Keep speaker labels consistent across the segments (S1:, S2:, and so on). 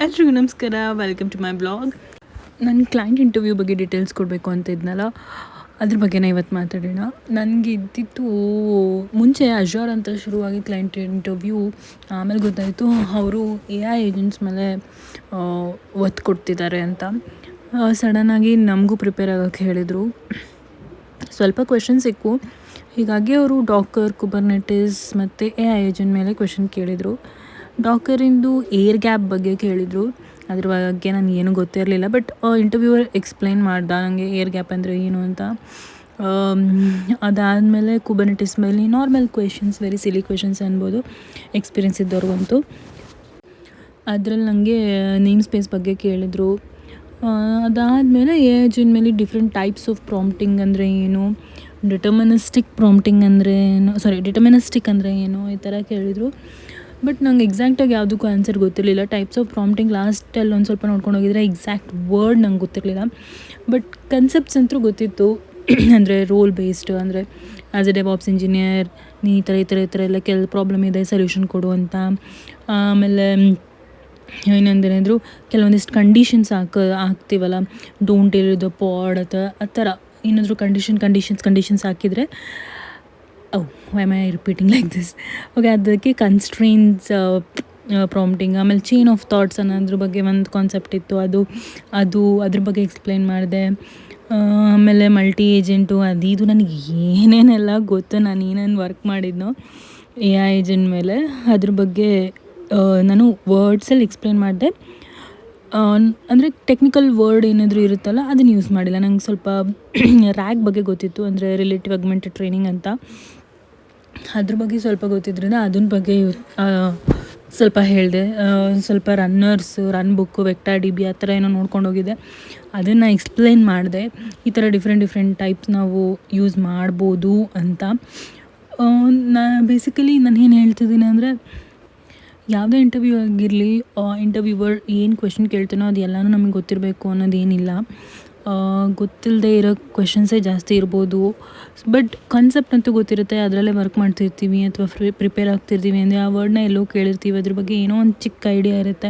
S1: ಎಲ್ರಿಗೂ ನಮಸ್ಕಾರ, welcome to my blog. ನನ್ನ ಕ್ಲೈಂಟ್ ಇಂಟರ್ವ್ಯೂ ಬಗ್ಗೆ ಡೀಟೇಲ್ಸ್ ಕೊಡಬೇಕು ಅಂತ ಇದ್ನಲ್ಲ, ಅದ್ರ ಬಗ್ಗೆನೇ ಇವತ್ತು ಮಾತಾಡೋಣ. ನನಗೆ ಇದ್ದಿತ್ತು ಮುಂಚೆ ಅಜೋರ್ ಅಂತ ಶುರುವಾಗಿ ಕ್ಲೈಂಟ್ ಇಂಟರ್ವ್ಯೂ. ಆಮೇಲೆ ಗೊತ್ತಾಯಿತು ಅವರು AI ಏಜೆಂಟ್ಸ್ ಮೇಲೆ ಒತ್ತು ಕೊಡ್ತಿದ್ದಾರೆ ಅಂತ. ಸಡನ್ನಾಗಿ ನಮಗೂ ಪ್ರಿಪೇರ್ ಆಗೋಕ್ಕೆ ಹೇಳಿದರು. ಸ್ವಲ್ಪ ಕ್ವೆಶನ್ ಸಿಕ್ಕು. ಹೀಗಾಗಿ ಅವರು ಡಾಕರ್, ಕುಬರ್ನೆಟಿಸ್ ಮತ್ತು AI ಏಜೆಂಟ್ ಮೇಲೆ ಕ್ವೆಶನ್ ಕೇಳಿದರು. ಡಾಕರಿಂದು ಏರ್ ಗ್ಯಾಪ್ ಬಗ್ಗೆ ಕೇಳಿದರು. ಅದ್ರ ಬಗ್ಗೆ ನನಗೆ ಏನೂ ಗೊತ್ತಿರಲಿಲ್ಲ. ಬಟ್ ಇಂಟರ್ವ್ಯೂವರ್ ಎಕ್ಸ್ಪ್ಲೈನ್ ಮಾಡ್ದೆ ನನಗೆ ಏರ್ ಗ್ಯಾಪ್ ಅಂದರೆ ಏನು ಅಂತ. ಅದಾದಮೇಲೆ ಕುಬರ್ನೆಟಿಸ್ ಮೇಲೆ ನಾರ್ಮಲ್ ಕ್ವೆಶನ್ಸ್, ವೆರಿ ಸಿಲಿ ಕ್ವೆಶನ್ಸ್ ಅನ್ಬೋದು ಎಕ್ಸ್ಪೀರಿಯನ್ಸ್ ಇದ್ದವ್ರಿಗಂತೂ. ಅದರಲ್ಲಿ ನನಗೆ ನೇಮ್ ಸ್ಪೇಸ್ ಬಗ್ಗೆ ಕೇಳಿದರು. ಅದಾದಮೇಲೆ AI ಏಜೆಂಟ್ ಮೇಲೆ ಡಿಫ್ರೆಂಟ್ ಟೈಪ್ಸ್ ಆಫ್ ಪ್ರಾಂಪ್ಟಿಂಗ್ ಅಂದರೆ ಏನು, ಡಿಟರ್ಮಿನಿಸ್ಟಿಕ್ ಪ್ರಾಂಪ್ಟಿಂಗ್ ಅಂದರೆ ಏನು, ಡಿಟರ್ಮಿನಿಸ್ಟಿಕ್ ಅಂದರೆ ಏನು, ಈ ಥರ ಕೇಳಿದರು. ಬಟ್ ನಂಗೆ ಎಕ್ಸಾಕ್ಟಾಗಿ ಯಾವುದಕ್ಕೂ ಆನ್ಸರ್ ಗೊತ್ತಿರಲಿಲ್ಲ. ಟೈಪ್ಸ್ ಆಫ್ ಪ್ರಾಂಪ್ಟಿಂಗ್ ಲಾಸ್ಟಲ್ಲಿ ಒಂದು ಸ್ವಲ್ಪ ನೋಡ್ಕೊಂಡು ಹೋಗಿದ್ರೆ ಎಕ್ಸಾಕ್ಟ್ ವರ್ಡ್ ನಂಗೆ ಗೊತ್ತಿರಲಿಲ್ಲ. ಬಟ್ ಕನ್ಸೆಪ್ಟ್ಸ್ ಅಂತೂ ಗೊತ್ತಿತ್ತು. ಅಂದರೆ ರೋಲ್ ಬೇಸ್ಡ್, ಅಂದರೆ ಆ್ಯಸ್ ಎ ಡೆವಾಪ್ಸ್ ಇಂಜಿನಿಯರ್ ನೀ ಈ ಥರ ಎಲ್ಲ ಪ್ರಾಬ್ಲಮ್ ಇದೆ, ಸೊಲ್ಯೂಷನ್ ಕೊಡು ಅಂತ. ಆಮೇಲೆ ಏನಂದೇನಾದರೂ ಕೆಲವೊಂದಿಷ್ಟು ಕಂಡೀಷನ್ಸ್ ಹಾಕ್ತೀವಲ್ಲ, ಡೋಂಟ್ ಇರೋದು ಪಾಡ್ ಆ ಥರ ಏನಾದರೂ ಕಂಡೀಷನ್ಸ್ ಹಾಕಿದರೆ why am I repeating like this? Okay, ಅದಕ್ಕೆ ಕನ್ಸ್ಟ್ರೇನ್ಸ್ ಪ್ರಾಂಪ್ಟಿಂಗ್. ಆಮೇಲೆ ಚೈನ್ ಆಫ್ ಥಾಟ್ಸ್ ಅನ್ನೋದ್ರ ಬಗ್ಗೆ ಒಂದು ಕಾನ್ಸೆಪ್ಟ್ ಇತ್ತು, ಅದ್ರ ಬಗ್ಗೆ ಎಕ್ಸ್ಪ್ಲೈನ್ ಮಾಡಿದೆ. ಆಮೇಲೆ ಮಲ್ಟಿ ಏಜೆಂಟು ಇದು ನನಗೆ ಏನೇನೆಲ್ಲ ಗೊತ್ತು, ನಾನು ಏನೇನು ವರ್ಕ್ ಮಾಡಿದ್ನೋ AI ಏಜೆಂಟ್ ಮೇಲೆ, ಅದ್ರ ಬಗ್ಗೆ ನಾನು ವರ್ಡ್ಸಲ್ಲಿ ಎಕ್ಸ್ಪ್ಲೈನ್ ಮಾಡಿದೆ. ಅಂದರೆ ಟೆಕ್ನಿಕಲ್ ವರ್ಡ್ ಏನಾದರೂ ಇರುತ್ತಲ್ಲ ಅದನ್ನು ಯೂಸ್ ಮಾಡಿಲ್ಲ. ನಂಗೆ ಸ್ವಲ್ಪ ರ್ಯಾಗ್ ಬಗ್ಗೆ ಗೊತ್ತಿತ್ತು, ಅಂದರೆ ರಿಲೇಟಿವ್ ಆಗ್ಮೆಂಟೆಡ್ ಟ್ರೈನಿಂಗ್ ಅಂತ. ಅದ್ರ ಬಗ್ಗೆ ಸ್ವಲ್ಪ ಗೊತ್ತಿದ್ದರಿಂದ ಅದನ್ನ ಬಗ್ಗೆ ಸ್ವಲ್ಪ ಹೇಳಿದೆ. ಸ್ವಲ್ಪ ರನ್ ಬುಕ್ಕು, ವೆಕ್ಟರ್ DB ಆ ಥರ ಏನೋ ನೋಡ್ಕೊಂಡು ಹೋಗಿದ್ದೆ, ಅದನ್ನು ಎಕ್ಸ್ಪ್ಲೈನ್ ಮಾಡಿದೆ. ಈ ಥರ ಡಿಫ್ರೆಂಟ್ ಟೈಪ್ಸ್ ನಾವು ಯೂಸ್ ಮಾಡ್ಬೋದು ಅಂತ. ಬೇಸಿಕಲಿ ನಾನು ಏನು ಹೇಳ್ತಿದ್ದೀನಿ ಅಂದರೆ, ಯಾವುದೇ ಇಂಟರ್ವ್ಯೂ ಆಗಿರಲಿ, ಇಂಟರ್ವ್ಯೂವರ್ ಏನು ಕ್ವೆಶನ್ ಕೇಳ್ತಾನೋ ಅದು ಎಲ್ಲನೂ ನಮಗೆ ಗೊತ್ತಿರಬೇಕು ಅನ್ನೋದೇನಿಲ್ಲ. ಗೊತ್ತಿಲ್ಲದೆ ಇರೋ ಕ್ವೆಶನ್ಸೇ ಜಾಸ್ತಿ ಇರ್ಬೋದು. ಬಟ್ ಕಾನ್ಸೆಪ್ಟ್ ಅಂತೂ ಗೊತ್ತಿರುತ್ತೆ, ಅದರಲ್ಲೇ ವರ್ಕ್ ಮಾಡ್ತಿರ್ತೀವಿ ಅಥವಾ ಪ್ರಿಪೇರ್ ಆಗ್ತಿರ್ತೀವಿ ಅಂದರೆ ಆ ವರ್ಡ್ನ ಎಲ್ಲೋ ಕೇಳಿರ್ತೀವಿ, ಅದ್ರ ಬಗ್ಗೆ ಏನೋ ಒಂದು ಚಿಕ್ಕ ಐಡಿಯಾ ಇರುತ್ತೆ.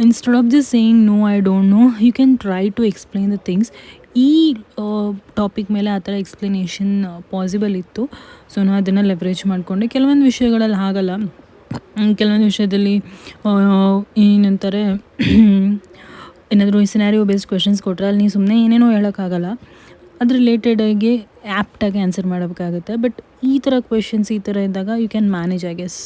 S1: Instead of just saying no I don't know, you can try to explain the things. ಈ ಟಾಪಿಕ್ ಮೇಲೆ ಆ ಥರ ಎಕ್ಸ್ಪ್ಲನೇಷನ್ ಪಾಸಿಬಲ್ ಇತ್ತು. ಸೊ ನಾನು ಅದನ್ನು ಲೆವರೇಜ್ ಮಾಡಿಕೊಂಡೆ. ಕೆಲವೊಂದು ವಿಷಯಗಳಲ್ಲಿ ಆಗಲ್ಲ, ಕೆಲವೊಂದು ವಿಷಯದಲ್ಲಿ ಏನಂತಾರೆ, ಏನಾದರೂ ಸಿನಾರಿಯೋ ಬೇಸ್ಡ್ ಕ್ವೆಶನ್ಸ್ ಕೊಟ್ಟರೆ ಅಲ್ಲಿ ನೀವು ಸುಮ್ಮನೆ ಏನೇನೋ ಹೇಳೋಕ್ಕಾಗಲ್ಲ, ಅದ್ರ ರಿಲೇಟೆಡಾಗಿ ಆ್ಯಪ್ಟಾಗಿ ಆನ್ಸರ್ ಮಾಡಬೇಕಾಗುತ್ತೆ. ಬಟ್ ಈ ಥರ ಕ್ವೆಶನ್ಸ್ ಈ ಥರ ಇದ್ದಾಗ you can manage, I guess.